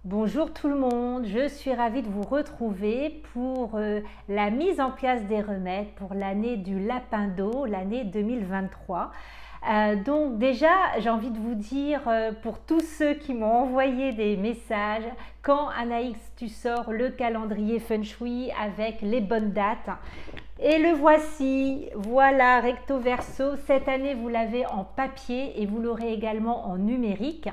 Bonjour tout le monde, je suis ravie de vous retrouver pour la mise en place des remèdes pour l'année du lapin d'eau, l'année 2023. Donc déjà, j'ai envie de vous dire pour tous ceux qui m'ont envoyé des messages, quand Anaïs tu sors le calendrier Feng Shui avec les bonnes dates. Et le voici, voilà recto verso, cette année vous l'avez en papier et vous l'aurez également en numérique.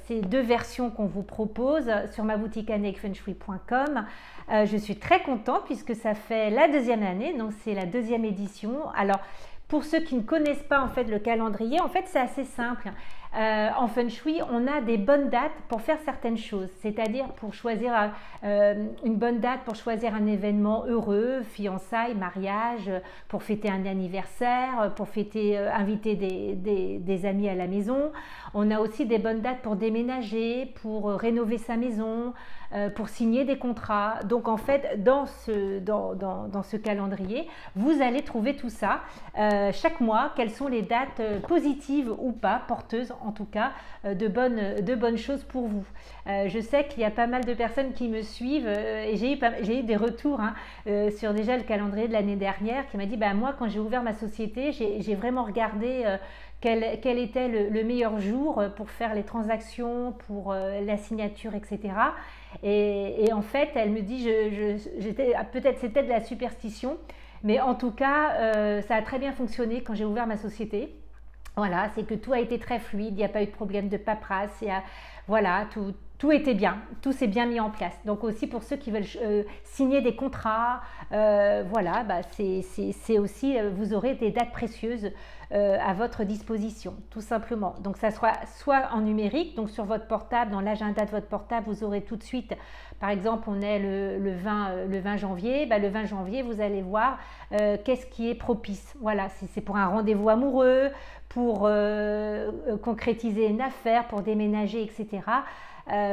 C'est deux versions qu'on vous propose sur ma boutique anaikfengshui.com. Je suis très contente puisque ça fait la deuxième année, donc c'est la deuxième édition. Alors, pour ceux qui ne connaissent pas en fait le calendrier, en fait c'est assez simple. En Feng Shui, on a des bonnes dates pour faire certaines choses, c'est-à-dire pour choisir une bonne date pour choisir un événement heureux, fiançailles, mariage, pour fêter un anniversaire, pour fêter, inviter des amis à la maison. On a aussi des bonnes dates pour déménager, pour rénover sa maison, pour signer des contrats. Donc en fait, dans ce calendrier, vous allez trouver tout ça chaque mois, quelles sont les dates positives ou pas, porteuses en tout cas, de bonnes choses pour vous. Je sais qu'il y a pas mal de personnes qui me suivent et j'ai eu des retours sur déjà le calendrier de l'année dernière qui m'a dit moi quand j'ai ouvert ma société, j'ai vraiment regardé quel était le meilleur jour pour faire les transactions, pour la signature, etc. Et en fait, elle me dit, peut-être c'était de la superstition, mais en tout cas, ça a très bien fonctionné quand j'ai ouvert ma société. Voilà, c'est que tout a été très fluide, il n'y a pas eu de problème de paperasse, voilà, tout était bien, tout s'est bien mis en place. Donc aussi pour ceux qui veulent signer des contrats, voilà, c'est aussi, vous aurez des dates précieuses à votre disposition, tout simplement. Donc ça sera soit en numérique, donc sur votre portable, dans l'agenda de votre portable, vous aurez tout de suite, par exemple, on est le 20 janvier, le 20 janvier, vous allez voir qu'est-ce qui est propice. Voilà, c'est pour un rendez-vous amoureux, pour concrétiser une affaire, pour déménager, etc.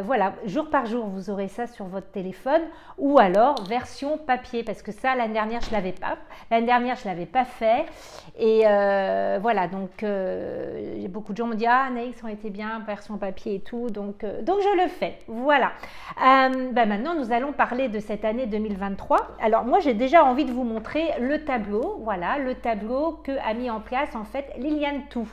Voilà, jour par jour, vous aurez ça sur votre téléphone ou alors version papier parce que ça, l'année dernière, je l'avais pas. L'année dernière, je l'avais pas fait. Et voilà, donc beaucoup de gens me disent Anaïs, on était bien, version papier et tout. Donc je le fais. Voilà. Maintenant, nous allons parler de cette année 2023. Alors, moi, j'ai déjà envie de vous montrer le tableau. Voilà, le tableau que a mis en place en fait Liliane Tout.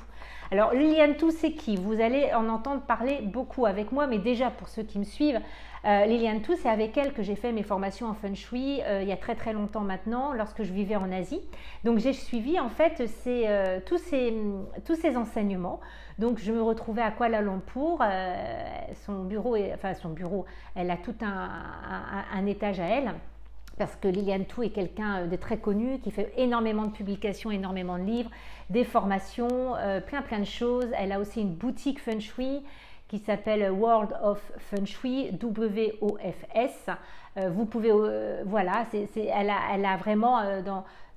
Alors Liliane Tout, c'est qui? Vous allez en entendre parler beaucoup avec moi, mais déjà pour ceux qui me suivent, Liliane Tout, c'est avec elle que j'ai fait mes formations en Feng Shui il y a très très longtemps maintenant, lorsque je vivais en Asie. Donc j'ai suivi en fait tous ces enseignements. Donc je me retrouvais à Kuala Lumpur, son bureau, elle a tout un étage à elle. Parce que Liliane Tout est quelqu'un de très connu, qui fait énormément de publications, énormément de livres, des formations, plein de choses. Elle a aussi une boutique Feng Shui qui s'appelle World of Feng Shui, WOFS. Vous pouvez, voilà, elle a vraiment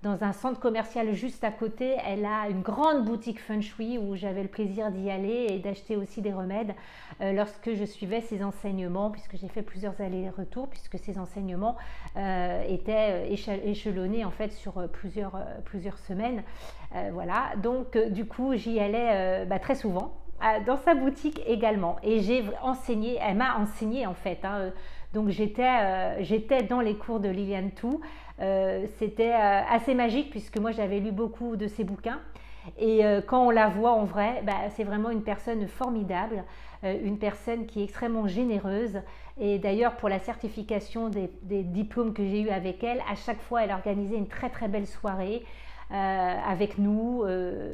dans un centre commercial juste à côté, elle a une grande boutique Feng Shui où j'avais le plaisir d'y aller et d'acheter aussi des remèdes lorsque je suivais ses enseignements, puisque j'ai fait plusieurs allers-retours, puisque ces enseignements étaient échelonnés en fait sur plusieurs semaines. Voilà, donc du coup j'y allais très souvent. Dans sa boutique également et j'ai enseigné, elle m'a enseigné en fait donc j'étais dans les cours de Liliane Tout. C'était assez magique puisque moi j'avais lu beaucoup de ses bouquins et quand on la voit en vrai, c'est vraiment une personne formidable, une personne qui est extrêmement généreuse. Et d'ailleurs pour la certification des diplômes que j'ai eu avec elle, à chaque fois elle organisait une très très belle soirée avec nous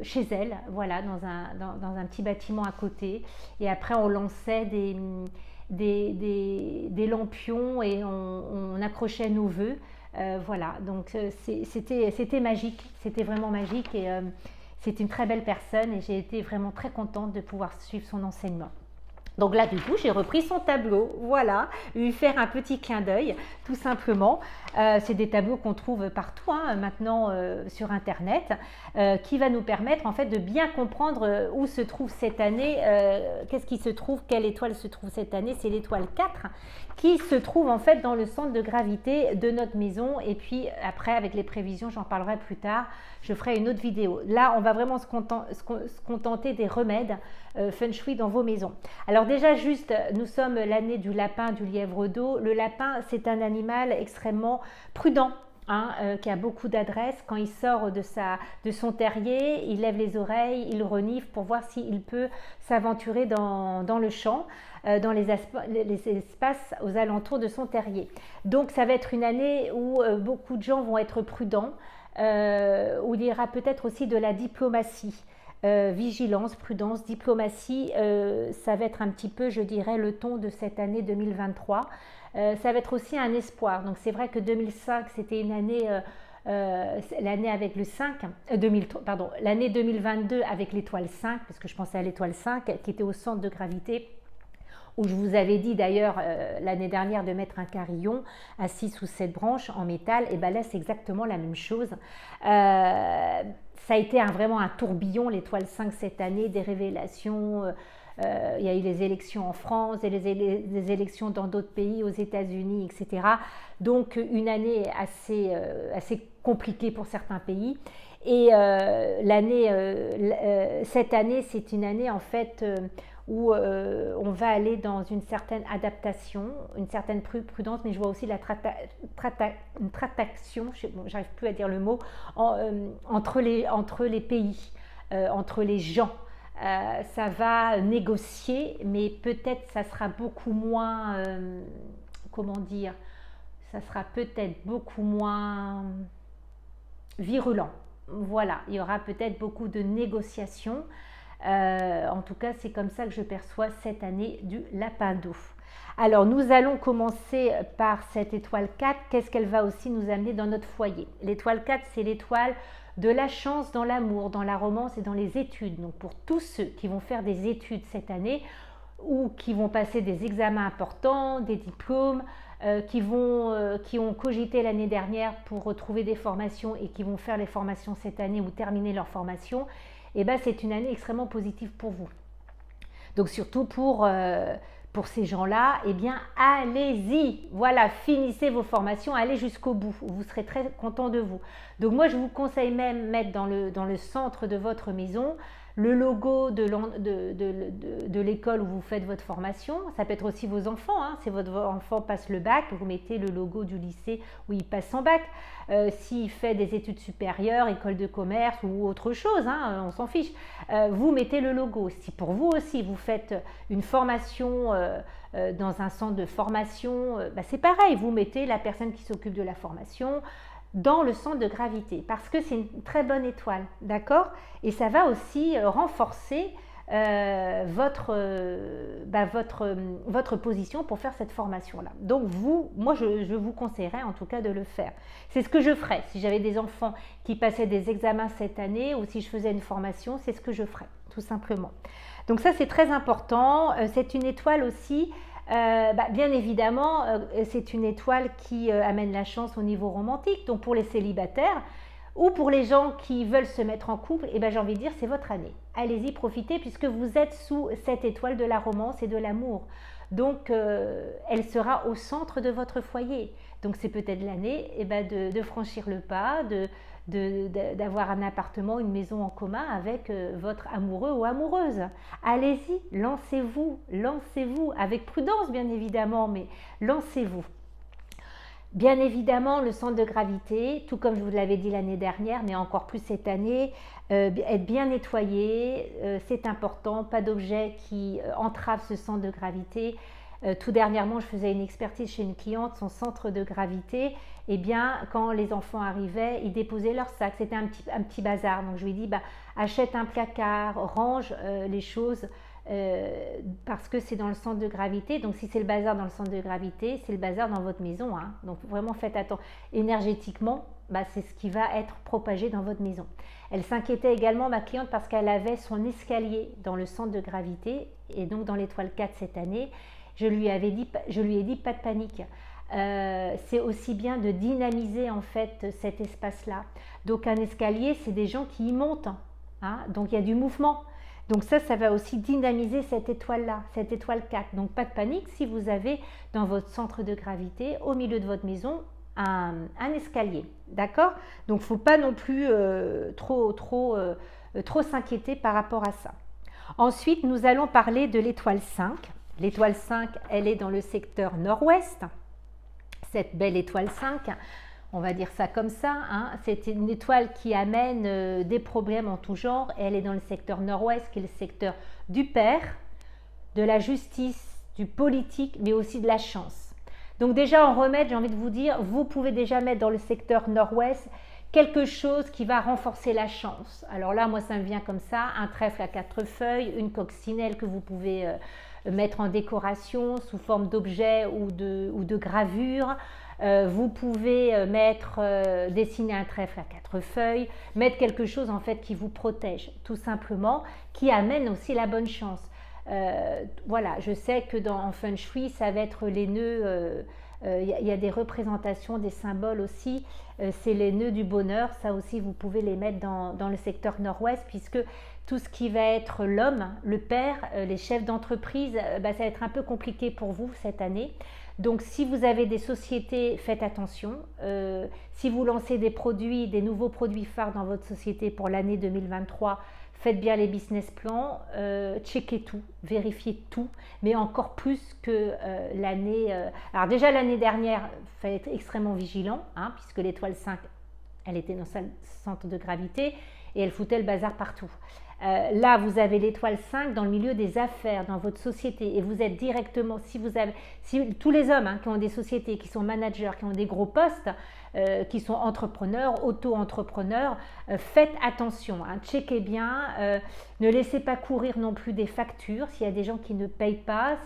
chez elle, voilà, dans un petit bâtiment à côté. Et après on lançait des lampions et on accrochait nos vœux. Voilà, donc c'était magique, c'était vraiment magique et c'est une très belle personne et j'ai été vraiment très contente de pouvoir suivre son enseignement. Donc là, du coup, j'ai repris son tableau, voilà, lui faire un petit clin d'œil, tout simplement. C'est des tableaux qu'on trouve partout maintenant sur Internet, qui va nous permettre en fait de bien comprendre où se trouve cette année, qu'est-ce qui se trouve, quelle étoile se trouve cette année, c'est l'étoile 4, qui se trouve en fait dans le centre de gravité de notre maison. Et puis après, avec les prévisions, j'en parlerai plus tard, je ferai une autre vidéo. Là, on va vraiment se contenter des remèdes feng shui dans vos maisons. Alors déjà juste, nous sommes l'année du lapin, du lièvre d'eau. Le lapin, c'est un animal extrêmement prudent. Qui a beaucoup d'adresse. Quand il sort de son terrier, il lève les oreilles, il renifle pour voir s'il peut s'aventurer dans le champ, dans les espaces aux alentours de son terrier. Donc ça va être une année où beaucoup de gens vont être prudents, où il y aura peut-être aussi de la diplomatie. Vigilance, prudence, diplomatie, ça va être un petit peu, je dirais, le ton de cette année 2023. Ça va être aussi un espoir. Donc c'est vrai que 2005, c'était une année, l'année avec le 5, l'année 2022 avec l'étoile 5, parce que je pensais à l'étoile 5 qui était au centre de gravité, où je vous avais dit d'ailleurs l'année dernière de mettre un carillon à 6 ou 7 branches en métal, et bien là c'est exactement la même chose. Ça a été vraiment un tourbillon, l'étoile 5 cette année, des révélations. Il y a eu les élections en France et les élections dans d'autres pays, aux États-Unis, etc. Donc une année assez compliquée pour certains pays. Et cette année, c'est une année en fait où on va aller dans une certaine adaptation, une certaine prudence, mais je vois aussi une tratation, j'arrive plus à dire le mot, entre les pays, entre les gens. Ça va négocier, mais peut-être ça sera beaucoup moins, ça sera peut-être beaucoup moins virulent. Voilà, il y aura peut-être beaucoup de négociations. En tout cas, c'est comme ça que je perçois cette année du lapin d'eau. Alors, nous allons commencer par cette étoile 4. Qu'est-ce qu'elle va aussi nous amener dans notre foyer? L'étoile 4, c'est l'étoile de la chance dans l'amour, dans la romance et dans les études. Donc, pour tous ceux qui vont faire des études cette année ou qui vont passer des examens importants, des diplômes, qui ont cogité l'année dernière pour retrouver des formations et qui vont faire les formations cette année ou terminer leur formation, eh ben, c'est une année extrêmement positive pour vous. Donc surtout pour ces gens-là, eh bien allez-y, voilà, finissez vos formations, allez jusqu'au bout, vous serez très content de vous. Donc moi je vous conseille même mettre dans le centre de votre maison le logo de l'école où vous faites votre formation. Ça peut être aussi vos enfants, si votre enfant passe le bac, vous mettez le logo du lycée où il passe son bac. S'il fait des études supérieures, école de commerce ou autre chose, on s'en fiche, vous mettez le logo. Si pour vous aussi vous faites une formation dans un centre de formation, c'est pareil, vous mettez la personne qui s'occupe de la formation dans le centre de gravité, parce que c'est une très bonne étoile, d'accord? Et ça va aussi renforcer votre position pour faire cette formation-là. Donc moi je vous conseillerais en tout cas de le faire. C'est ce que je ferais si j'avais des enfants qui passaient des examens cette année ou si je faisais une formation, c'est ce que je ferais, tout simplement. Donc ça c'est très important. C'est une étoile aussi. Bien évidemment, c'est une étoile qui amène la chance au niveau romantique. Donc pour les célibataires ou pour les gens qui veulent se mettre en couple, j'ai envie de dire c'est votre année. Allez-y, profitez puisque vous êtes sous cette étoile de la romance et de l'amour. Donc elle sera au centre de votre foyer. Donc c'est peut-être l'année de franchir le pas, d'avoir un appartement, une maison en commun avec votre amoureux ou amoureuse. Allez-y, lancez-vous, avec prudence bien évidemment, mais lancez-vous. Bien évidemment, le centre de gravité, tout comme je vous l'avais dit l'année dernière, mais encore plus cette année, être bien nettoyé, c'est important, pas d'objets qui entravent ce centre de gravité. Tout dernièrement, je faisais une expertise chez une cliente, son centre de gravité, quand les enfants arrivaient, ils déposaient leur sac, c'était un petit bazar. Donc je lui ai dit, achète un placard, range les choses, parce que c'est dans le centre de gravité. Donc si c'est le bazar dans le centre de gravité, c'est le bazar dans votre maison. Donc vraiment faites attention. Énergétiquement, c'est ce qui va être propagé dans votre maison. Elle s'inquiétait également, ma cliente, parce qu'elle avait son escalier dans le centre de gravité et donc dans l'étoile 4 cette année. Je lui ai dit pas de panique. C'est aussi bien de dynamiser en fait cet espace-là. Donc un escalier, c'est des gens qui y montent. Donc il y a du mouvement. Donc ça va aussi dynamiser cette étoile-là, cette étoile 4. Donc pas de panique si vous avez dans votre centre de gravité, au milieu de votre maison, un escalier. D'accord? Donc il ne faut pas non plus trop s'inquiéter par rapport à ça. Ensuite, nous allons parler de l'étoile 5. L'étoile 5, elle est dans le secteur nord-ouest. Cette belle étoile 5, on va dire ça comme ça, hein, c'est une étoile qui amène des problèmes en tout genre. Elle est dans le secteur nord-ouest, qui est le secteur du père, de la justice, du politique, mais aussi de la chance. Donc déjà en remède, j'ai envie de vous dire, vous pouvez déjà mettre dans le secteur nord-ouest quelque chose qui va renforcer la chance. Alors là, moi, ça me vient comme ça, un trèfle à 4 feuilles, une coccinelle que vous pouvez mettre en décoration sous forme d'objet ou de gravure. Vous pouvez dessiner un trèfle à 4 feuilles, mettre quelque chose en fait qui vous protège, tout simplement, qui amène aussi la bonne chance. Voilà, je sais que en Feng Shui, ça va être les nœuds. Y a des représentations, des symboles aussi, c'est les nœuds du bonheur, ça aussi vous pouvez les mettre dans le secteur nord-ouest, puisque tout ce qui va être l'homme, le père, les chefs d'entreprise, ça va être un peu compliqué pour vous cette année. Donc si vous avez des sociétés, faites attention. Si vous lancez des nouveaux produits phares dans votre société pour l'année 2023, faites bien les business plans, checkez tout, vérifiez tout, mais encore plus que l'année... alors déjà l'année dernière, il fallait être extrêmement vigilant, hein, puisque l'étoile 5, elle était dans son centre de gravité et elle foutait le bazar partout. Là, vous avez l'étoile 5 dans le milieu des affaires, dans votre société, et vous êtes directement, si tous les hommes qui ont des sociétés, qui sont managers, qui ont des gros postes, qui sont entrepreneurs, auto-entrepreneurs, faites attention, checkez bien, ne laissez pas courir non plus des factures, s'il y a des gens qui ne payent pas,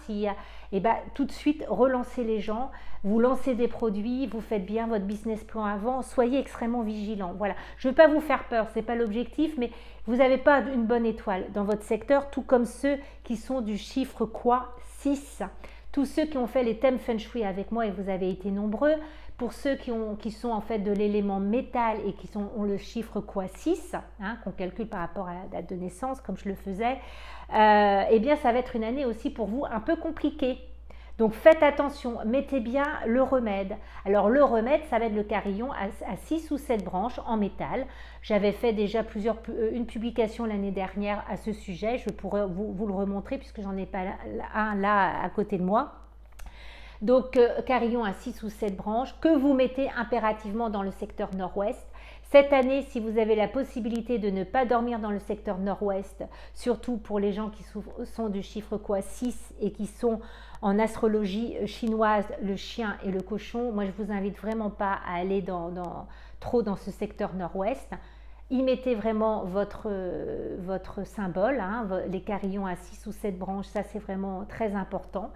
tout de suite relancez les gens, vous lancez des produits, vous faites bien votre business plan avant, soyez extrêmement vigilants. Voilà, je ne veux pas vous faire peur, ce n'est pas l'objectif, mais vous n'avez pas une bonne étoile dans votre secteur, tout comme ceux qui sont du chiffre quoi 6. Tous ceux qui ont fait les thèmes Feng Shui avec moi, et vous avez été nombreux, pour ceux qui sont en fait de l'élément métal et qui ont le chiffre quoi 6, qu'on calcule par rapport à la date de naissance, comme je le faisais, eh bien ça va être une année aussi pour vous un peu compliquée. Donc faites attention, mettez bien le remède. Alors le remède, ça va être le carillon à 6 ou 7 branches en métal. J'avais fait déjà une publication l'année dernière à ce sujet. Je pourrais vous le remontrer puisque j'en ai pas un là à côté de moi. Donc carillon à 6 ou 7 branches que vous mettez impérativement dans le secteur nord-ouest. Cette année, si vous avez la possibilité de ne pas dormir dans le secteur nord-ouest, surtout pour les gens qui sont du chiffre quoi 6 et qui sont en astrologie chinoise, le chien et le cochon, moi je vous invite vraiment pas à aller trop dans ce secteur nord-ouest. Y mettez vraiment votre symbole, les carillons à 6 ou 7 branches, ça c'est vraiment très important.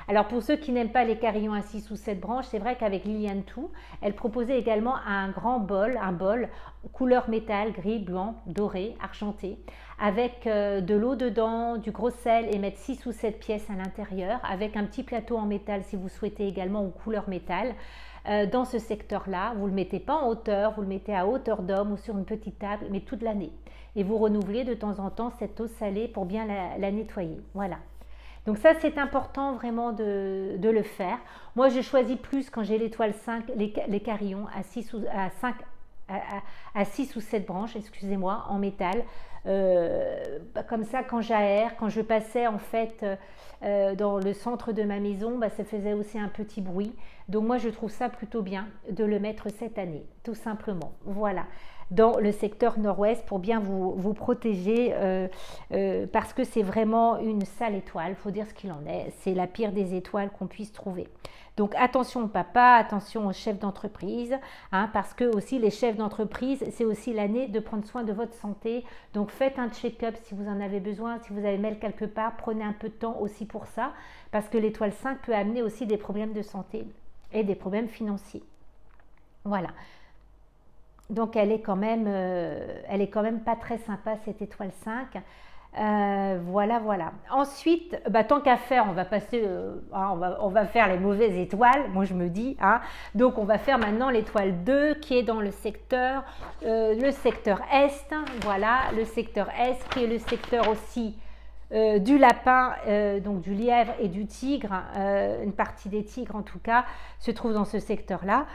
Alors pour ceux qui n'aiment pas les carillons à 6 ou 7 branches, c'est vrai qu'avec Liliane Tout, elle proposait également un bol couleur métal, gris, blanc, doré, argenté, avec de l'eau dedans, du gros sel et mettre 6 ou 7 pièces à l'intérieur, avec un petit plateau en métal si vous souhaitez également ou couleur métal. Dans ce secteur-là, vous ne le mettez pas en hauteur, vous le mettez à hauteur d'homme ou sur une petite table, mais toute l'année. Et vous renouvelez de temps en temps cette eau salée pour bien la nettoyer. Voilà. Donc ça, c'est important vraiment de le faire. Moi, je choisis plus quand j'ai l'étoile 5, les carillons à 6 ou 7 branches, excusez-moi, en métal. Comme ça, quand j'aère, quand je passais en fait dans le centre de ma maison, ça faisait aussi un petit bruit. Donc moi, je trouve ça plutôt bien de le mettre cette année, tout simplement. Voilà, dans le secteur nord-ouest pour bien vous protéger parce que c'est vraiment une sale étoile, il faut dire ce qu'il en est. C'est la pire des étoiles qu'on puisse trouver. Donc attention au papa, attention aux chefs d'entreprise, parce que aussi les chefs d'entreprise, c'est aussi l'année de prendre soin de votre santé. Donc faites un check-up si vous en avez besoin, si vous avez mal quelque part, prenez un peu de temps aussi pour ça, parce que l'étoile 5 peut amener aussi des problèmes de santé et des problèmes financiers. Voilà. Donc elle est quand même pas très sympa cette étoile 5. Voilà. Ensuite, tant qu'à faire, on va passer, on va faire les mauvaises étoiles, moi je me dis. Donc on va faire maintenant l'étoile 2 qui est dans le secteur Est. Voilà, le secteur Est qui est le secteur aussi du lapin, donc du lièvre et du tigre. Une partie des tigres en tout cas se trouve dans ce secteur-là.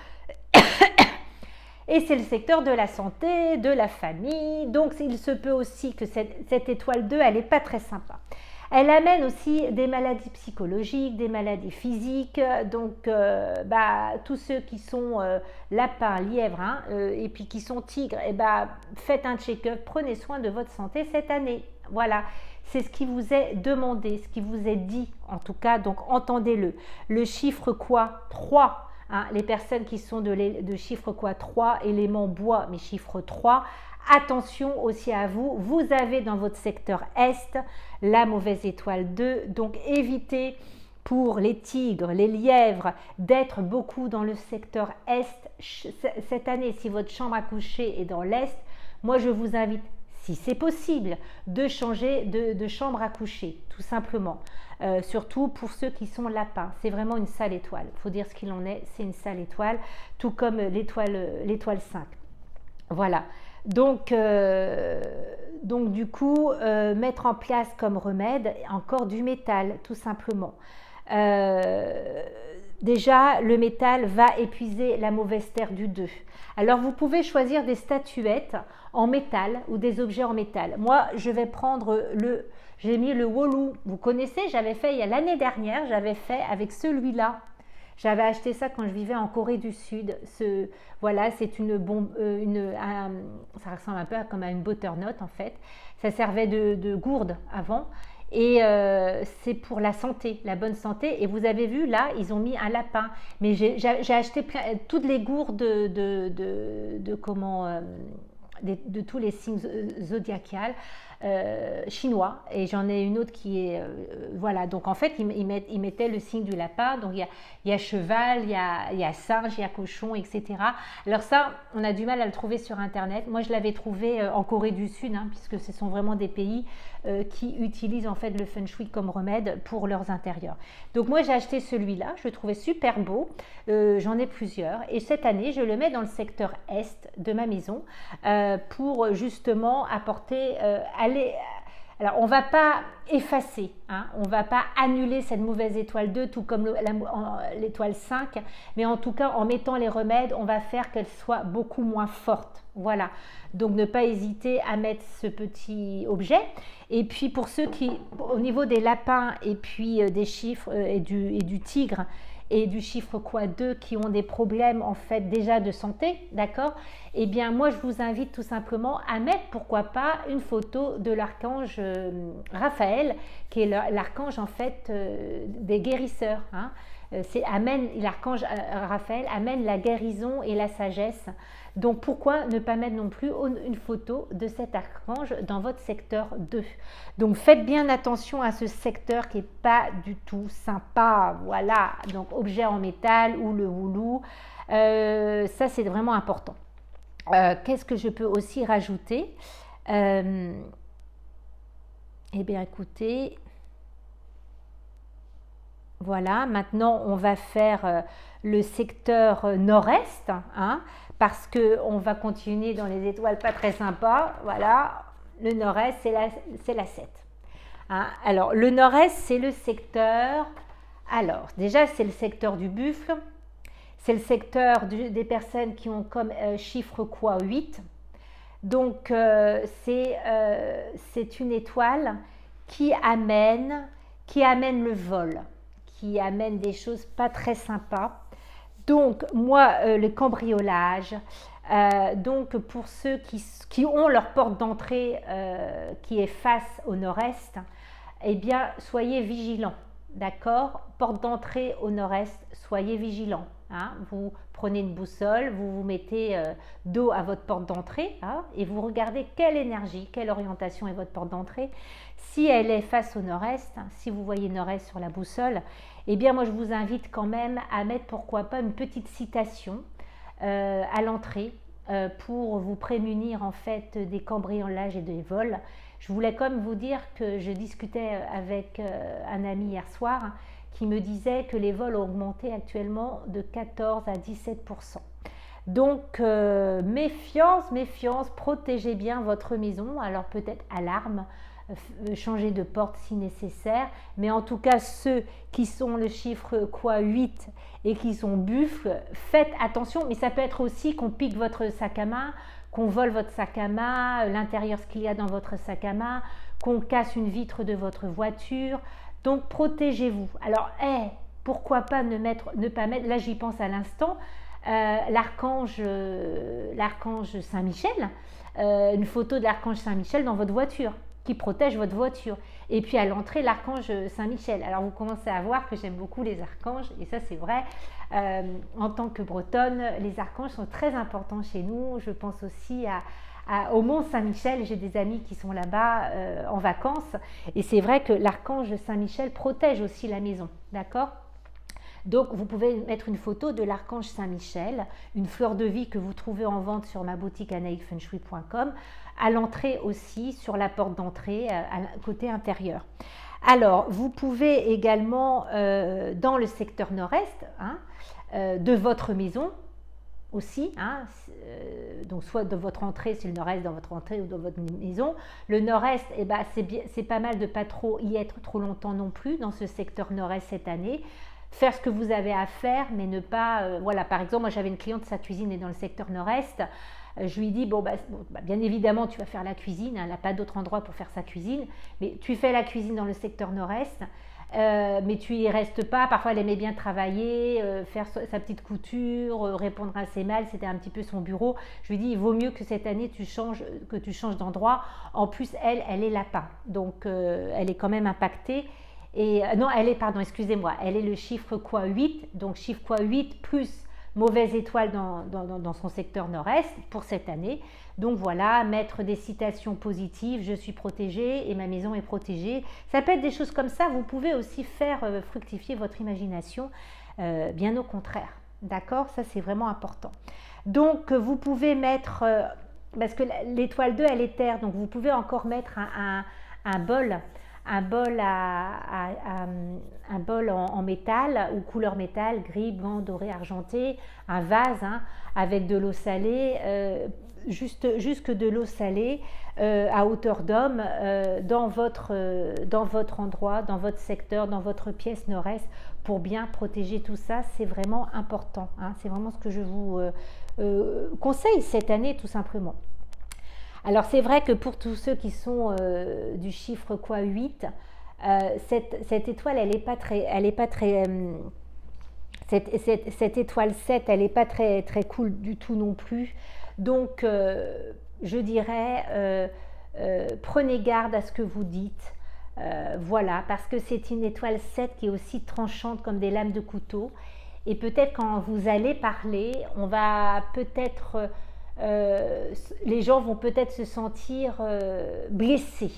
Et c'est le secteur de la santé, de la famille. Donc, il se peut aussi que cette étoile 2, elle n'est pas très sympa. Elle amène aussi des maladies psychologiques, des maladies physiques. Donc, tous ceux qui sont lapins, lièvres, hein, et puis qui sont tigres, faites un check-up, prenez soin de votre santé cette année. Voilà, c'est ce qui vous est demandé, ce qui vous est dit en tout cas, donc entendez-le. Le chiffre quoi? 3. Hein, les personnes qui sont de chiffre quoi? 3, élément bois, mais chiffre 3. Attention aussi à vous, vous avez dans votre secteur Est la mauvaise étoile 2, donc évitez pour les tigres, les lièvres, d'être beaucoup dans le secteur Est. Cette année, si votre chambre à coucher est dans l'Est, moi je vous invite, si c'est possible, de changer de chambre à coucher, tout simplement. Surtout pour ceux qui sont lapins, c'est vraiment une sale étoile. Il faut dire ce qu'il en est, c'est une sale étoile, tout comme l'étoile 5. Voilà. Donc du coup, mettre en place comme remède encore du métal, tout simplement. Déjà, le métal va épuiser la mauvaise terre du 2. Alors, vous pouvez choisir des statuettes en métal ou des objets en métal. Moi, je vais prendre j'ai mis le Wolu. Vous connaissez, j'avais fait l'année dernière, j'avais fait avec celui-là. J'avais acheté ça quand je vivais en Corée du Sud. Voilà, c'est une bombe, ça ressemble un peu comme à une butternut en fait. Ça servait de gourde avant. Et c'est pour la santé, la bonne santé. Et vous avez vu, là, ils ont mis un lapin. Mais j'ai acheté toutes les gourdes de tous les signes zodiacales chinois. Et j'en ai une autre qui est... voilà, donc en fait, ils mettaient le signe du lapin. Donc il y a cheval, il y a singe, il y a cochon, etc. Alors ça, on a du mal à le trouver sur Internet. Moi, je l'avais trouvé en Corée du Sud, hein, puisque ce sont vraiment des pays qui utilisent en fait le feng shui comme remède pour leurs intérieurs. Donc moi, j'ai acheté celui-là. Je le trouvais super beau. J'en ai plusieurs. Et cette année, je le mets dans le secteur Est de ma maison pour justement apporter... Alors, on ne va pas effacer, hein, on ne va pas annuler cette mauvaise étoile 2, tout comme l'étoile 5, mais en tout cas, en mettant les remèdes, on va faire qu'elle soit beaucoup moins forte. Voilà, donc ne pas hésiter à mettre ce petit objet. Et puis, pour ceux qui, au niveau des lapins et puis des chiffres et du tigre, et du chiffre quoi 2 qui ont des problèmes en fait déjà de santé, d'accord? Eh bien moi je vous invite tout simplement à mettre pourquoi pas une photo de l'archange Raphaël, qui est l'archange en fait des guérisseurs, hein. L'archange Raphaël amène la guérison et la sagesse. Donc pourquoi ne pas mettre non plus une photo de cet archange dans votre secteur 2? Donc faites bien attention à ce secteur qui n'est pas du tout sympa. Voilà, donc objet en métal ou le houlou, ça c'est vraiment important. Qu'est-ce que je peux aussi rajouter? Eh bien écoutez, voilà, maintenant on va faire le secteur nord-est, hein, parce qu'on va continuer dans les étoiles pas très sympas. Voilà, le nord-est, c'est la 7. Hein. Alors, le nord-est, c'est le secteur... Alors, déjà, c'est le secteur du buffle. C'est le secteur des personnes qui ont comme chiffre quoi 8. Donc, c'est une étoile qui amène le vol, qui amène des choses pas très sympas. Donc, moi, le cambriolage, donc pour ceux qui ont leur porte d'entrée qui est face au nord-est, eh bien, soyez vigilants, d'accord? Porte d'entrée au nord-est, soyez vigilants. Hein? Vous prenez une boussole, vous vous mettez dos à votre porte d'entrée, hein, et vous regardez quelle énergie, quelle orientation est votre porte d'entrée. Si elle est face au nord-est, si vous voyez nord-est sur la boussole, eh bien moi je vous invite quand même à mettre pourquoi pas une petite citation à l'entrée pour vous prémunir en fait des cambriolages et des vols. Je voulais quand même vous dire que je discutais avec un ami hier soir qui me disait que les vols ont augmenté actuellement de 14 à 17%. Donc méfiance, protégez bien votre maison. Alors peut-être alarme, changer de porte si nécessaire. Mais en tout cas, ceux qui sont le chiffre quoi 8 et qui sont buffles, faites attention. Mais ça peut être aussi qu'on pique votre sac à main, qu'on vole votre sac à main, l'intérieur, ce qu'il y a dans votre sac à main, qu'on casse une vitre de votre voiture. Donc protégez-vous. Alors, pourquoi pas ne pas mettre, là j'y pense à l'instant, l'archange Saint-Michel, une photo de l'archange Saint-Michel dans votre voiture, qui protège votre voiture. Et puis à l'entrée, l'archange Saint-Michel. Alors vous commencez à voir que j'aime beaucoup les archanges, et ça c'est vrai. En tant que bretonne, les archanges sont très importants chez nous. Je pense aussi au Mont Saint-Michel, j'ai des amis qui sont là-bas en vacances, et c'est vrai que l'archange Saint-Michel protège aussi la maison, d'accord ? Donc vous pouvez mettre une photo de l'archange Saint-Michel, une fleur de vie que vous trouvez en vente sur ma boutique anaïkfengshui.com, à l'entrée aussi, sur la porte d'entrée, côté intérieur. Alors, vous pouvez également, dans le secteur nord-est de votre maison aussi, donc soit de votre entrée, c'est le nord-est dans votre entrée ou dans votre maison. Le nord-est, c'est pas mal de ne pas trop y être trop longtemps non plus dans ce secteur nord-est cette année. Faire ce que vous avez à faire, mais ne pas... voilà, par exemple, moi j'avais une cliente, sa cuisine est dans le secteur nord-est. Je lui dis, bien évidemment, tu vas faire la cuisine. Elle n'a pas d'autre endroit pour faire sa cuisine. Mais tu fais la cuisine dans le secteur nord-est. Mais tu y restes pas. Parfois, elle aimait bien travailler, faire sa petite couture, répondre à ses mails. C'était un petit peu son bureau. Je lui dis, il vaut mieux que cette année, tu changes d'endroit. En plus, elle est lapin. Donc, elle est quand même impactée. Et non, elle est le chiffre quoi 8, donc chiffre quoi 8 plus mauvaise étoile dans son secteur nord-est pour cette année. Donc voilà, mettre des citations positives, je suis protégée et ma maison est protégée. Ça peut être des choses comme ça. Vous pouvez aussi faire fructifier votre imagination, bien au contraire. D'accord ? Ça, c'est vraiment important. Donc, vous pouvez mettre, parce que l'étoile 2, elle est terre, donc vous pouvez encore mettre un bol en métal ou couleur métal, gris, blanc, doré, argenté, un vase avec de l'eau salée, jusque de l'eau salée à hauteur d'homme dans votre endroit, dans votre secteur, dans votre pièce nord-est pour bien protéger tout ça. C'est vraiment important, c'est vraiment ce que je vous conseille cette année tout simplement. Alors c'est vrai que pour tous ceux qui sont du chiffre quoi 8, cette étoile, elle n'est pas très cette étoile 7, elle n'est pas très, très cool du tout non plus. Donc je dirais, prenez garde à ce que vous dites. Voilà, parce que c'est une étoile 7 qui est aussi tranchante comme des lames de couteau. Et peut-être quand vous allez parler, on va peut-être... les gens vont peut-être se sentir blessés,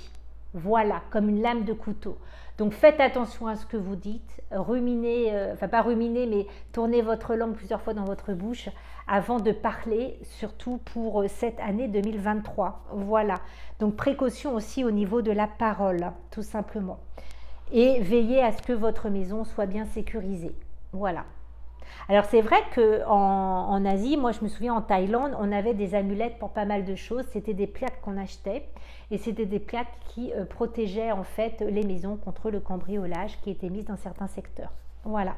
voilà, comme une lame de couteau. Donc faites attention à ce que vous dites, ruminez, pas ruminez, mais tournez votre langue plusieurs fois dans votre bouche avant de parler, surtout pour cette année 2023. Voilà, donc précaution aussi au niveau de la parole, tout simplement. Et veillez à ce que votre maison soit bien sécurisée. Voilà. Alors c'est vrai qu'en Asie, moi je me souviens en Thaïlande, on avait des amulettes pour pas mal de choses. C'était des plaques qu'on achetait et c'était des plaques qui protégeaient en fait les maisons contre le cambriolage qui était mis dans certains secteurs. Voilà.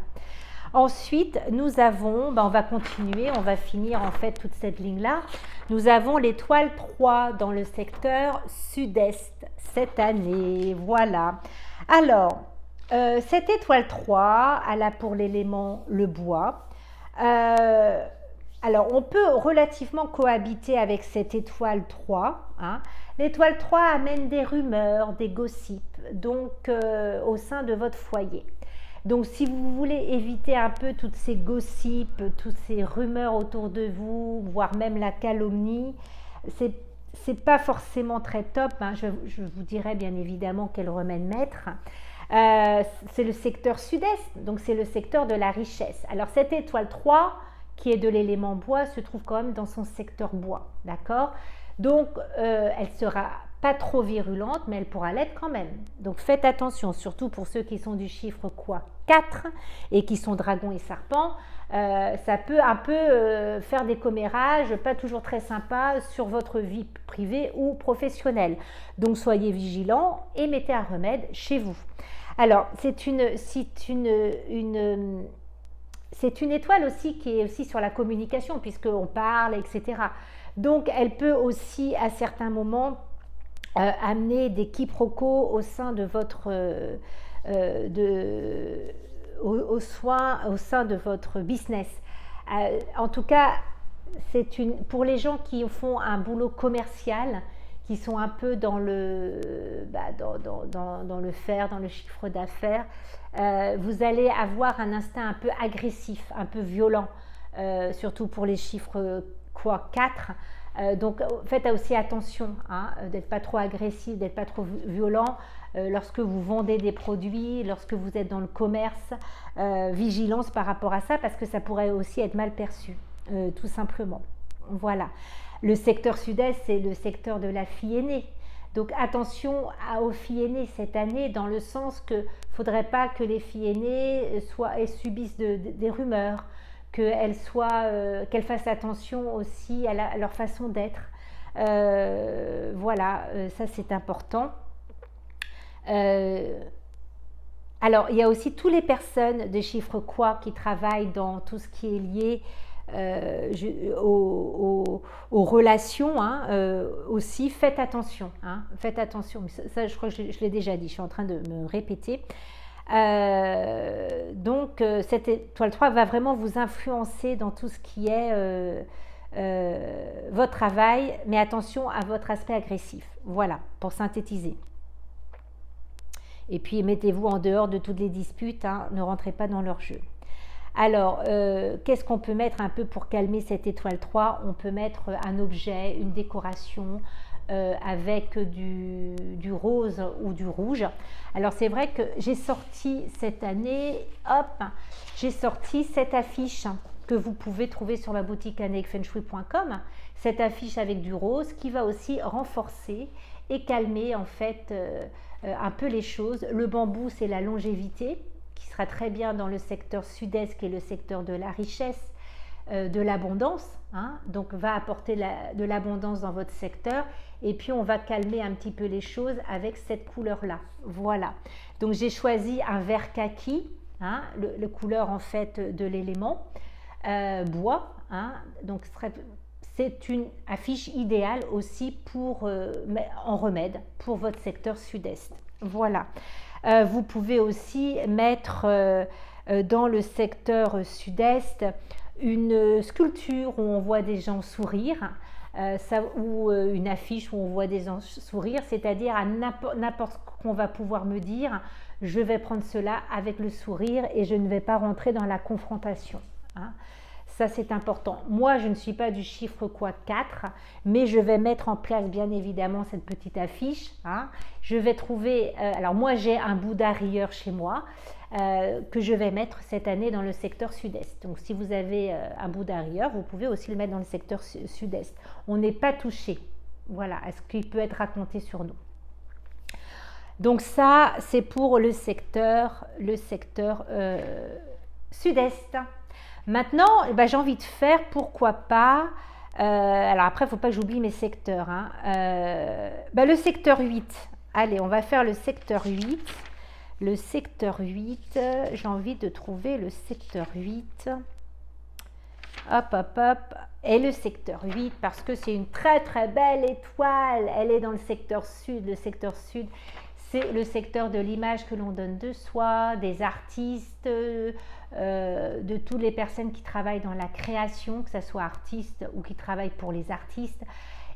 Ensuite, nous avons, on va continuer, on va finir en fait toute cette ligne-là. Nous avons l'étoile 3 dans le secteur sud-est cette année. Voilà. Alors... cette étoile 3, elle a pour l'élément le bois. Alors, on peut relativement cohabiter avec cette étoile 3. L'étoile 3 amène des rumeurs, des gossips, donc au sein de votre foyer. Donc, si vous voulez éviter un peu toutes ces gossips, toutes ces rumeurs autour de vous, voire même la calomnie, c'est pas forcément très top. Je vous dirais bien évidemment quel remède mettre. C'est le secteur sud-est, donc c'est le secteur de la richesse. Alors cette étoile 3, qui est de l'élément bois, se trouve quand même dans son secteur bois, d'accord ? Donc elle sera pas trop virulente, mais elle pourra l'être quand même. Donc faites attention, surtout pour ceux qui sont du chiffre quoi 4 et qui sont dragon et serpent. Ça peut un peu faire des commérages pas toujours très sympas sur votre vie privée ou professionnelle. Donc soyez vigilants et mettez un remède chez vous. Alors c'est une étoile aussi qui est aussi sur la communication puisqu'on parle, etc. Donc elle peut aussi à certains moments amener des quiproquos au sein de votre au sein de votre business. En tout cas, pour les gens qui font un boulot commercial, qui sont un peu dans le faire, dans le chiffre d'affaires, vous allez avoir un instinct un peu agressif, un peu violent, surtout pour les chiffres 4. Donc faites aussi attention d'être pas trop agressif, d'être pas trop violent lorsque vous vendez des produits, lorsque vous êtes dans le commerce, vigilance par rapport à ça parce que ça pourrait aussi être mal perçu, tout simplement. Voilà. Le secteur sud-est, c'est le secteur de la fille aînée. Donc attention aux filles aînées cette année dans le sens que ne faudrait pas que les filles aînées subissent des rumeurs, qu'elles fassent attention aussi à leur façon d'être. Voilà, ça c'est important. Alors, il y a aussi toutes les personnes de chiffre quoi qui travaillent dans tout ce qui est lié aux relations aussi. Faites attention. Faites attention. Ça, je crois que je l'ai déjà dit. Je suis en train de me répéter. Donc cette étoile 3 va vraiment vous influencer dans tout ce qui est votre travail, mais attention à votre aspect agressif. Voilà, pour synthétiser. Et puis mettez-vous en dehors de toutes les disputes, ne rentrez pas dans leur jeu. Alors, qu'est-ce qu'on peut mettre un peu pour calmer cette étoile 3 ? On peut mettre un objet, une décoration, avec du rose ou du rouge. Alors c'est vrai que j'ai sorti cette année, j'ai sorti cette affiche que vous pouvez trouver sur ma boutique aneekfengshui.com, cette affiche avec du rose qui va aussi renforcer et calmer en fait un peu les choses. Le bambou, c'est la longévité qui sera très bien dans le secteur sud-est qui est le secteur de la richesse, de l'abondance, donc va apporter de l'abondance dans votre secteur et puis on va calmer un petit peu les choses avec cette couleur là. Voilà, donc j'ai choisi un vert kaki, le couleur en fait de l'élément bois, donc c'est une affiche idéale aussi pour en remède pour votre secteur sud-est. Voilà, vous pouvez aussi mettre dans le secteur sud-est une sculpture où on voit des gens sourire, ou une affiche où on voit des gens sourire, c'est-à-dire à n'importe qu'on va pouvoir me dire je vais prendre cela avec le sourire et je ne vais pas rentrer dans la confrontation. Ça c'est important. Moi je ne suis pas du chiffre 4, mais je vais mettre en place bien évidemment cette petite affiche. Je vais trouver, alors moi j'ai un Bouddha rieur chez moi que je vais mettre cette année dans le secteur sud-est. Donc si vous avez un Bouddha rieur, vous pouvez aussi le mettre dans le secteur sud-est. On n'est pas touché, voilà, à ce qui peut être raconté sur nous. Donc ça c'est pour le secteur sud-est. Maintenant, j'ai envie de faire, pourquoi pas, alors après, il ne faut pas que j'oublie mes secteurs. Le secteur 8, allez, on va faire le secteur 8. Le secteur 8, j'ai envie de trouver le secteur 8. Hop. Et le secteur 8, parce que c'est une très très belle étoile. Elle est dans le secteur sud. Le secteur sud, c'est le secteur de l'image que l'on donne de soi, des artistes, de toutes les personnes qui travaillent dans la création, que ce soit artistes ou qui travaillent pour les artistes.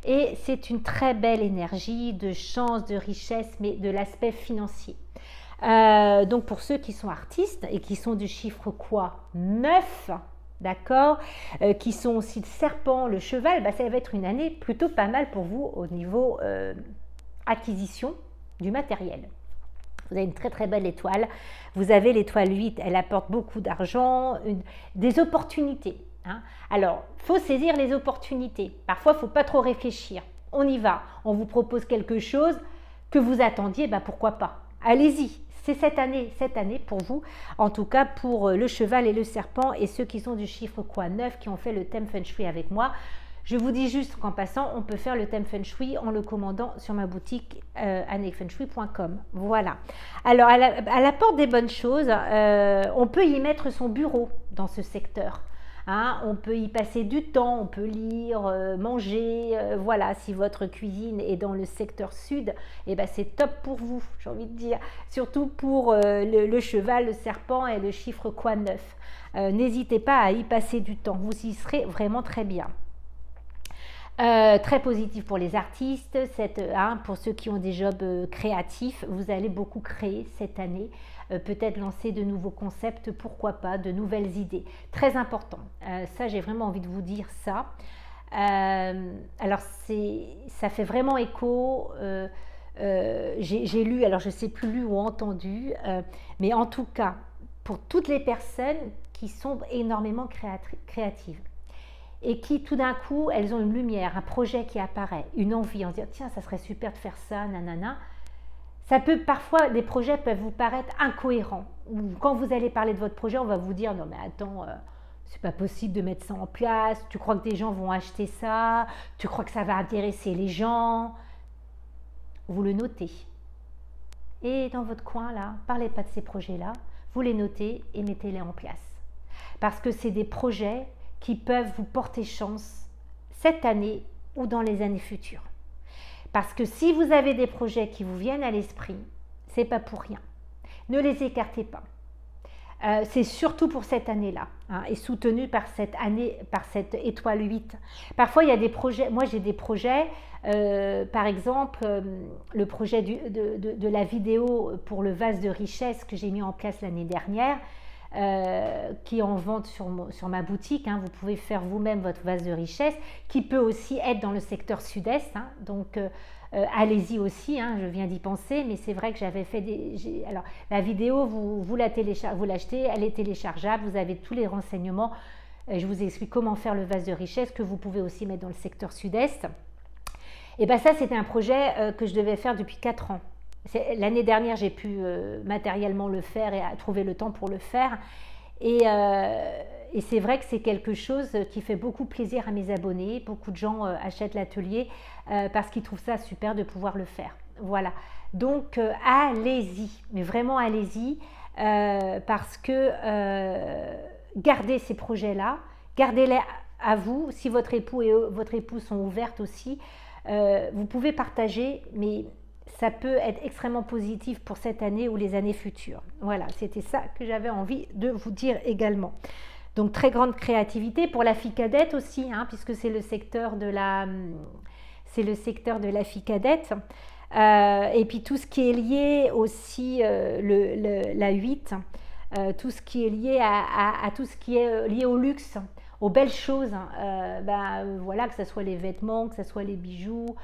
Et c'est une très belle énergie de chance, de richesse, mais de l'aspect financier. Donc pour ceux qui sont artistes et qui sont du chiffre 9, d'accord, qui sont aussi le serpent, le cheval, ça va être une année plutôt pas mal pour vous au niveau acquisition du matériel. Vous avez une très très belle étoile. Vous avez l'étoile 8, elle apporte beaucoup d'argent, des opportunités. Alors, il faut saisir les opportunités. Parfois, il ne faut pas trop réfléchir. on y va. On vous propose quelque chose que vous attendiez, pourquoi pas. Allez-y, c'est cette année pour vous, en tout cas pour le cheval et le serpent et ceux qui sont du chiffre 9 qui ont fait le thème Feng Shui avec moi. Je vous dis juste qu'en passant, on peut faire le thème Feng Shui en le commandant sur ma boutique annickfengshui.com. Voilà. Alors, à la porte des bonnes choses, on peut y mettre son bureau dans ce secteur. Hein, on peut y passer du temps, on peut lire, manger, voilà, si votre cuisine est dans le secteur sud, c'est top pour vous, j'ai envie de dire, surtout pour le cheval, le serpent et le chiffre 9. N'hésitez pas à y passer du temps, vous y serez vraiment très bien. Très positif pour les artistes, pour ceux qui ont des jobs créatifs, vous allez beaucoup créer cette année, peut-être lancer de nouveaux concepts, pourquoi pas, de nouvelles idées. Très important, ça j'ai vraiment envie de vous dire ça. Alors ça fait vraiment écho, j'ai lu, alors je ne sais plus lu ou entendu, mais en tout cas, pour toutes les personnes qui sont énormément créatives, et qui tout d'un coup, elles ont une lumière, un projet qui apparaît, une envie, on se dit tiens, ça serait super de faire ça, nanana. Ça peut parfois, des projets peuvent vous paraître incohérents. Quand vous allez parler de votre projet, on va vous dire non mais attends, c'est pas possible de mettre ça en place, tu crois que des gens vont acheter ça, tu crois que ça va intéresser les gens. Vous le notez. Et dans votre coin là, parlez pas de ces projets-là, vous les notez et mettez-les en place. Parce que c'est des projets qui peuvent vous porter chance cette année ou dans les années futures. Parce que si vous avez des projets qui vous viennent à l'esprit, c'est pas pour rien. Ne les écartez pas. C'est surtout pour cette année-là, hein, et soutenu par cette année, par cette étoile 8. Parfois, il y a des projets, moi j'ai des projets, par exemple, le projet de la vidéo pour le vase de richesse que j'ai mis en place l'année dernière, qui est en vente sur ma boutique, hein, vous pouvez faire vous-même votre vase de richesse, qui peut aussi être dans le secteur sud-est, hein, donc allez-y aussi, hein, je viens d'y penser, mais c'est vrai que j'avais fait alors la vidéo, vous l'achetez, elle est téléchargeable, vous avez tous les renseignements, je vous explique comment faire le vase de richesse, que vous pouvez aussi mettre dans le secteur sud-est. Et ça c'était un projet que je devais faire depuis 4 ans. L'année dernière, j'ai pu matériellement le faire et trouver le temps pour le faire. Et c'est vrai que c'est quelque chose qui fait beaucoup plaisir à mes abonnés. Beaucoup de gens achètent l'atelier parce qu'ils trouvent ça super de pouvoir le faire. Voilà. Donc, allez-y. Mais vraiment, allez-y. Parce que gardez ces projets-là. Gardez-les à vous. Si votre époux et votre épouse sont ouvertes aussi, vous pouvez partager, mais ça peut être extrêmement positif pour cette année ou les années futures. Voilà, c'était ça que j'avais envie de vous dire également. Donc, très grande créativité pour la fille cadette aussi, hein, puisque c'est le secteur de la fille cadette. Et puis, tout ce qui est lié aussi, la 8, tout ce qui est lié à tout ce qui est lié au luxe, aux belles choses. Voilà, que ce soit les vêtements, que ce soit les bijoux,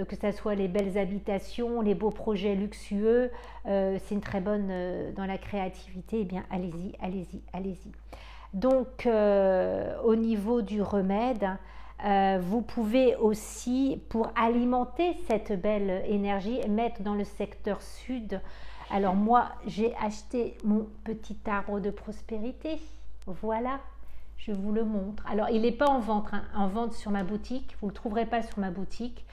que ce soit les belles habitations, les beaux projets luxueux, c'est une très bonne dans la créativité. Eh bien, allez-y, allez-y, allez-y. Donc, au niveau du remède, vous pouvez aussi, pour alimenter cette belle énergie, mettre dans le secteur sud. Alors moi, j'ai acheté mon petit arbre de prospérité. Voilà. Je vous le montre. Alors, il n'est pas en vente, hein, en vente sur ma boutique. Vous ne le trouverez pas sur ma boutique.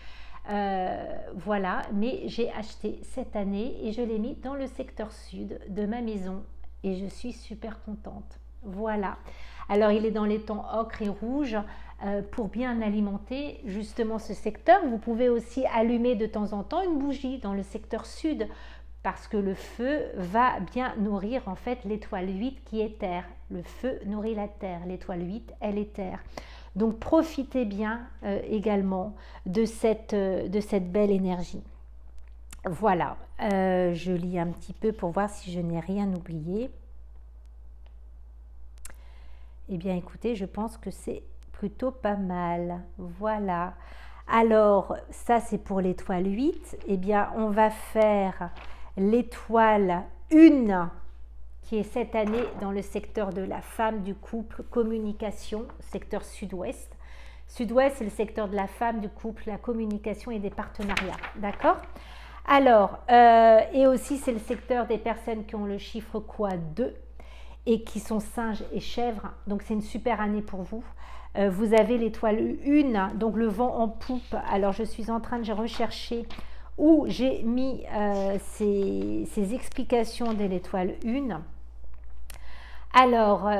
Voilà, mais j'ai acheté cette année et je l'ai mis dans le secteur sud de ma maison et je suis super contente. Voilà. Alors, il est dans les tons ocre et rouge pour bien alimenter justement ce secteur. Vous pouvez aussi allumer de temps en temps une bougie dans le secteur sud parce que le feu va bien nourrir en fait l'étoile 8 qui est terre. Le feu nourrit la terre, l'étoile 8, elle est terre. Donc profitez bien également de cette belle énergie. Voilà, je lis un petit peu pour voir si je n'ai rien oublié. Eh bien écoutez, je pense que c'est plutôt pas mal. Voilà. Alors, ça c'est pour l'étoile 8. Eh bien, on va faire l'étoile 1 qui est cette année dans le secteur de la femme, du couple, communication, secteur sud-ouest. Sud-Ouest, c'est le secteur de la femme, du couple, la communication et des partenariats. D'accord? Alors, et aussi, c'est le secteur des personnes qui ont le chiffre quoi 2 et qui sont singes et chèvres. Donc, c'est une super année pour vous. Vous avez l'étoile 1, donc le vent en poupe. Alors, je suis en train de rechercher où j'ai mis ces explications de l'étoile 1. Alors,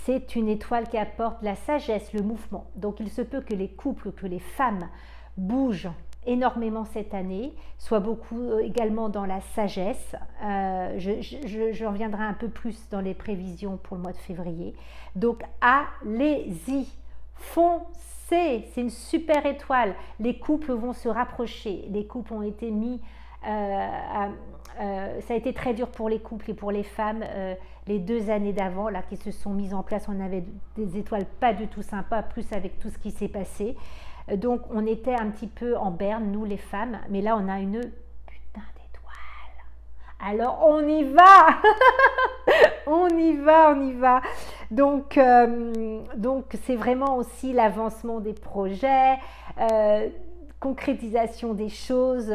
c'est une étoile qui apporte la sagesse, le mouvement. Donc, il se peut que les couples, que les femmes bougent énormément cette année, soit beaucoup également dans la sagesse. Je reviendrai un peu plus dans les prévisions pour le mois de février. Donc, allez-y, foncez, c'est une super étoile. Les couples vont se rapprocher. Les couples ont été mis... ça a été très dur pour les couples et pour les femmes les 2 années d'avant là qui se sont mises en place. On avait des étoiles pas du tout sympas, plus avec tout ce qui s'est passé. Donc on était un petit peu en berne, nous les femmes, mais là on a une putain d'étoile. Alors on y va. On y va, on y va. Donc c'est vraiment aussi l'avancement des projets, concrétisation des choses.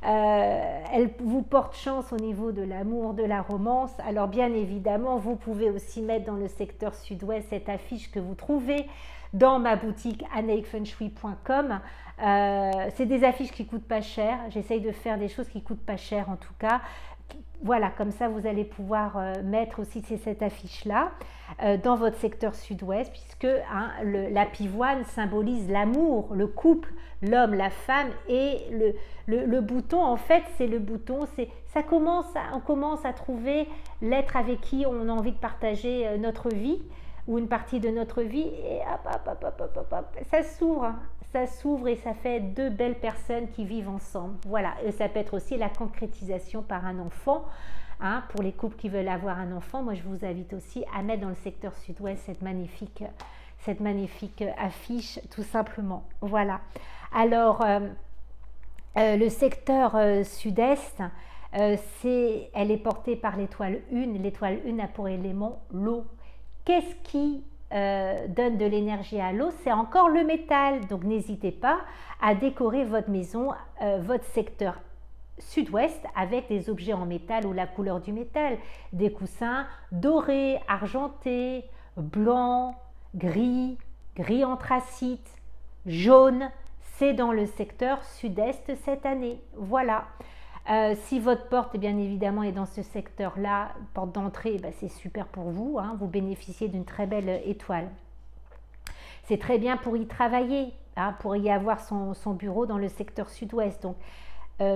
Elle vous porte chance au niveau de l'amour, de la romance. Alors bien évidemment, vous pouvez aussi mettre dans le secteur sud-ouest cette affiche que vous trouvez dans ma boutique anaikfengshui.com. C'est des affiches qui coûtent pas cher. J'essaye de faire des choses qui coûtent pas cher en tout cas. Voilà, comme ça vous allez pouvoir mettre aussi cette affiche-là dans votre secteur sud-ouest, puisque la pivoine symbolise l'amour, le couple, l'homme, la femme, et le bouton, en fait, c'est le bouton, on commence à trouver l'être avec qui on a envie de partager notre vie, ou une partie de notre vie, et hop, ça s'ouvre et ça fait 2 belles personnes qui vivent ensemble. Voilà, et ça peut être aussi la concrétisation par un enfant. Pour les couples qui veulent avoir un enfant, moi je vous invite aussi à mettre dans le secteur sud-ouest cette magnifique affiche, tout simplement. Voilà. Alors, le secteur sud-est, elle est portée par l'étoile 1. L'étoile 1 a pour élément l'eau. Qu'est-ce qui donne de l'énergie à l'eau? C'est encore le métal. Donc n'hésitez pas à décorer votre maison, votre secteur sud-ouest avec des objets en métal ou la couleur du métal, des coussins dorés, argentés, blancs, gris anthracite, jaune. C'est dans le secteur sud-est cette année. Voilà. Si votre porte, bien évidemment, est dans ce secteur-là, porte d'entrée, c'est super pour vous. Vous bénéficiez d'une très belle étoile. C'est très bien pour y travailler, pour y avoir son bureau dans le secteur sud-ouest. Donc,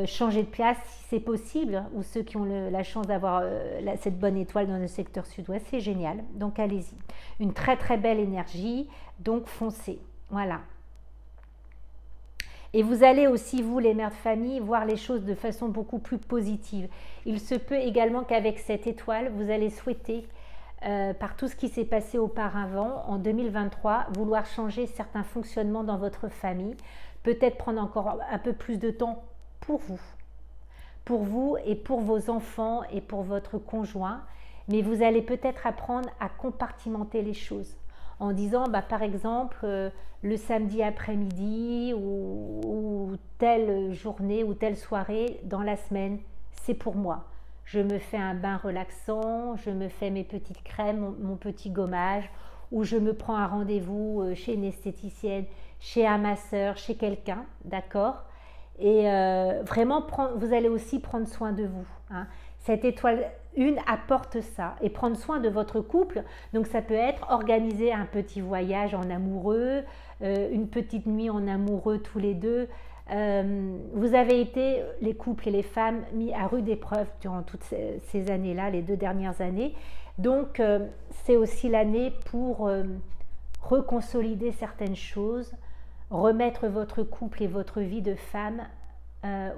changer de place si c'est possible, ou ceux qui ont la chance d'avoir cette bonne étoile dans le secteur sud-ouest, c'est génial. Donc, allez-y. Une très, très belle énergie. Donc, foncez. Voilà. Et vous allez aussi, vous les mères de famille, voir les choses de façon beaucoup plus positive. Il se peut également qu'avec cette étoile, vous allez souhaiter, par tout ce qui s'est passé auparavant, en 2023, vouloir changer certains fonctionnements dans votre famille. Peut-être prendre encore un peu plus de temps pour vous et pour vos enfants et pour votre conjoint. Mais vous allez peut-être apprendre à compartimenter les choses. En disant, par exemple, le samedi après-midi ou telle journée ou telle soirée dans la semaine, c'est pour moi. Je me fais un bain relaxant, je me fais mes petites crèmes, mon petit gommage, ou je me prends un rendez-vous chez une esthéticienne, chez un masseur, chez quelqu'un, d'accord? Et vraiment, vous allez aussi prendre soin de vous. Cette étoile 1 apporte ça, et prendre soin de votre couple. Donc ça peut être organiser un petit voyage en amoureux, une petite nuit en amoureux tous les deux. Vous avez été, les couples et les femmes, mis à rude épreuve durant toutes ces années-là, les 2 dernières années. Donc c'est aussi l'année pour reconsolider certaines choses, remettre votre couple et votre vie de femme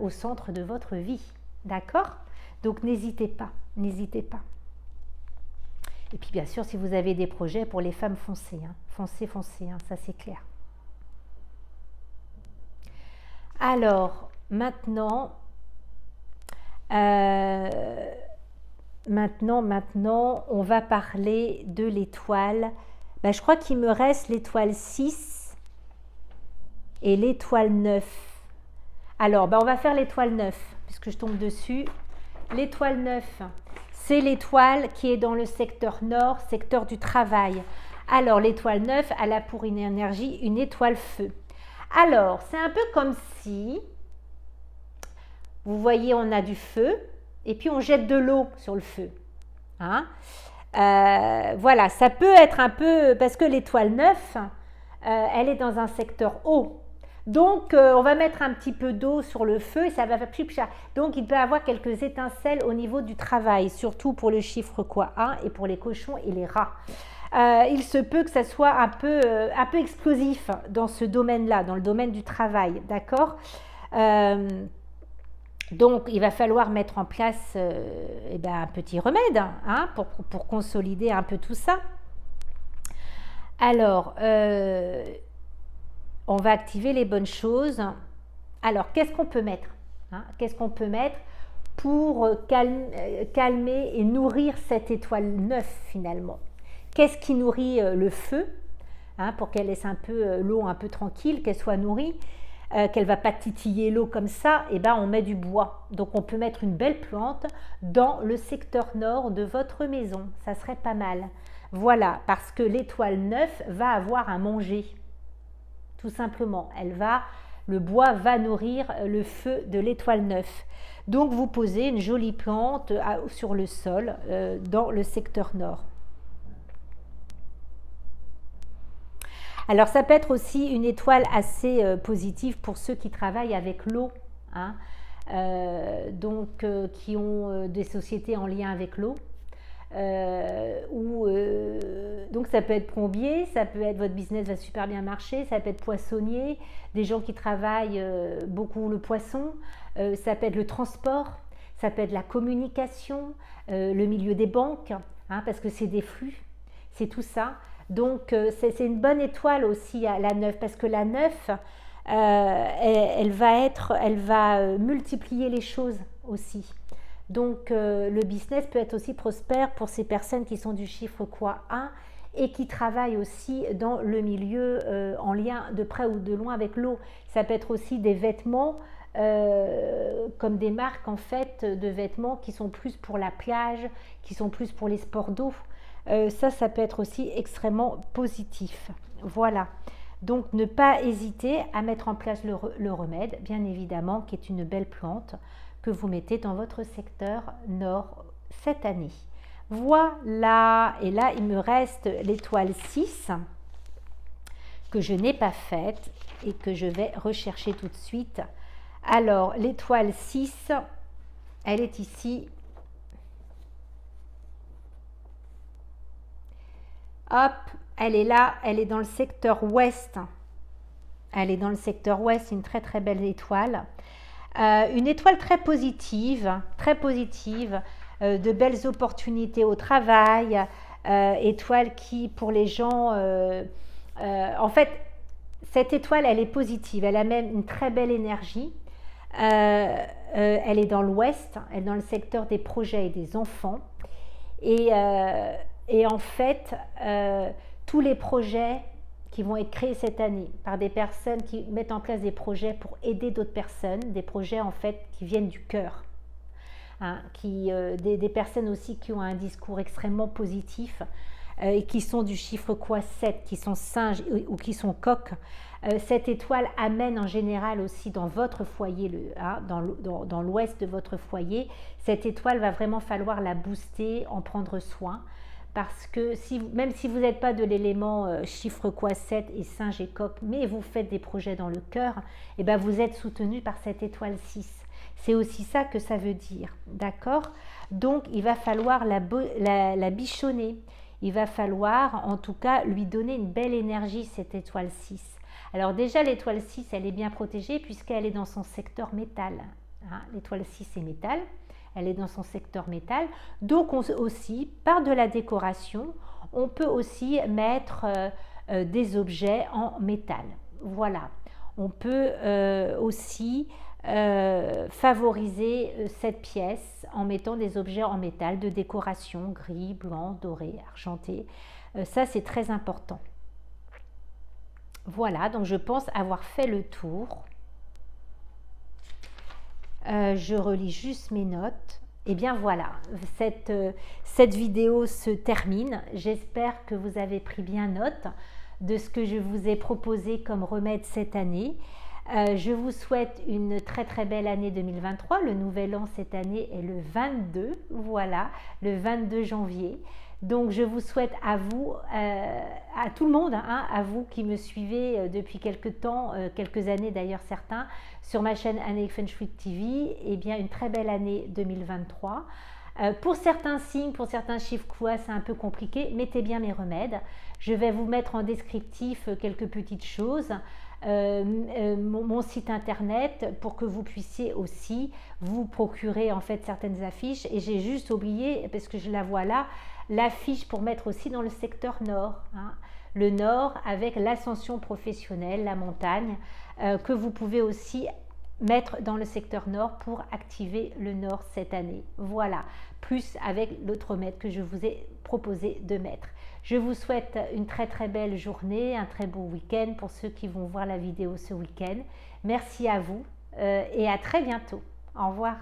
au centre de votre vie. D'accord? Donc n'hésitez pas, n'hésitez pas. Et puis bien sûr, si vous avez des projets pour les femmes, foncez, foncez, ça c'est clair. Alors, maintenant, on va parler de l'étoile. Je crois qu'il me reste l'étoile 6 et l'étoile 9. Alors, on va faire l'étoile 9, puisque je tombe dessus. L'étoile 9, c'est l'étoile qui est dans le secteur nord, secteur du travail. Alors, l'étoile 9, elle a pour une énergie une étoile feu. Alors, c'est un peu comme si, vous voyez, on a du feu, et puis on jette de l'eau sur le feu. Hein? Voilà, ça peut être un peu, parce que l'étoile 9, elle est dans un secteur eau. Donc, on va mettre un petit peu d'eau sur le feu et ça va faire. Donc, il peut y avoir quelques étincelles au niveau du travail, surtout pour le chiffre 1 et pour les cochons et les rats. Il se peut que ça soit un peu explosif dans ce domaine-là, dans le domaine du travail, d'accord? Donc, il va falloir mettre en place un petit remède hein, pour consolider un peu tout ça. Alors, on va activer les bonnes choses. Alors, qu'est-ce qu'on peut mettre hein? Qu'est-ce qu'on peut mettre pour calmer et nourrir cette étoile 9 finalement? Qu'est-ce qui nourrit le feu hein, pour qu'elle laisse un peu l'eau un peu tranquille, qu'elle soit nourrie, qu'elle ne va pas titiller l'eau comme ça? Et on met du bois. Donc, on peut mettre une belle plante dans le secteur nord de votre maison. Ça serait pas mal. Voilà, parce que l'étoile 9 va avoir à manger. Tout simplement, le bois va nourrir le feu de l'étoile 9. Donc, vous posez une jolie plante sur le sol dans le secteur nord. Alors, ça peut être aussi une étoile assez positive pour ceux qui travaillent avec l'eau, hein, qui ont des sociétés en lien avec l'eau. Donc ça peut être plombier, ça peut être votre business va super bien marcher, ça peut être poissonnier, des gens qui travaillent beaucoup le poisson, ça peut être le transport, ça peut être la communication, le milieu des banques, hein, parce que c'est des flux, c'est tout ça. Donc c'est une bonne étoile aussi la 9, parce que la 9 elle va multiplier les choses aussi. Donc, le business peut être aussi prospère pour ces personnes qui sont du chiffre 1 et qui travaillent aussi dans le milieu en lien de près ou de loin avec l'eau. Ça peut être aussi des vêtements, comme des marques en fait de vêtements qui sont plus pour la plage, qui sont plus pour les sports d'eau. Ça peut être aussi extrêmement positif. Voilà. Donc, ne pas hésiter à mettre en place le remède, bien évidemment, qui est une belle plante que vous mettez dans votre secteur nord cette année. Voilà, et là il me reste l'étoile 6 que je n'ai pas faite et que je vais rechercher tout de suite. Alors l'étoile 6, elle est ici. Hop, elle est là, elle est dans le secteur ouest. Elle est dans le secteur ouest, une très très belle étoile. Une étoile très positive, de belles opportunités au travail, étoile qui pour les gens, en fait cette étoile elle est positive, elle a même une très belle énergie, elle est dans l'ouest, elle est dans le secteur des projets et des enfants et en fait tous les projets qui vont être créés cette année par des personnes qui mettent en place des projets pour aider d'autres personnes, des projets en fait qui viennent du cœur, hein, des personnes aussi qui ont un discours extrêmement positif et qui sont du chiffre 7, qui sont singes ou qui sont coqs. Cette étoile amène en général aussi dans votre foyer, dans l'ouest de votre foyer, cette étoile va vraiment falloir la booster, en prendre soin. Parce que même si vous n'êtes pas de l'élément chiffre 7 et singe et coq, mais vous faites des projets dans le cœur, et vous êtes soutenu par cette étoile 6. C'est aussi ça que ça veut dire, d'accord? Donc, il va falloir la bichonner. Il va falloir, en tout cas, lui donner une belle énergie, cette étoile 6. Alors déjà, l'étoile 6, elle est bien protégée puisqu'elle est dans son secteur métal. Hein, l'étoile 6 est métal. Elle est dans son secteur métal. Donc aussi, par de la décoration, on peut aussi mettre des objets en métal. Voilà. On peut aussi favoriser cette pièce en mettant des objets en métal de décoration, gris, blanc, doré, argenté. Ça, c'est très important. Voilà, donc je pense avoir fait le tour. Je relis juste mes notes. Et bien voilà, cette vidéo se termine. J'espère que vous avez pris bien note de ce que je vous ai proposé comme remède cette année. Je vous souhaite une très très belle année 2023. Le nouvel an cette année est le 22, voilà, le 22 janvier. Donc je vous souhaite à vous, à tout le monde, hein, à vous qui me suivez depuis quelques temps, quelques années d'ailleurs certains, sur ma chaîne Anneliek Feng Shui TV, et bien une très belle année 2023. Pour certains signes, pour certains chiffres quoi, c'est un peu compliqué, mettez bien mes remèdes. Je vais vous mettre en descriptif quelques petites choses. Mon site internet pour que vous puissiez aussi vous procurer en fait certaines affiches. Et j'ai juste oublié, parce que je la vois là, l'affiche pour mettre aussi dans le secteur nord, hein. Le nord avec l'ascension professionnelle, la montagne, que vous pouvez aussi mettre dans le secteur nord pour activer le nord cette année. Voilà, plus avec l'autre remède que je vous ai proposé de mettre. Je vous souhaite une très très belle journée, un très beau week-end pour ceux qui vont voir la vidéo ce week-end. Merci à vous et à très bientôt. Au revoir.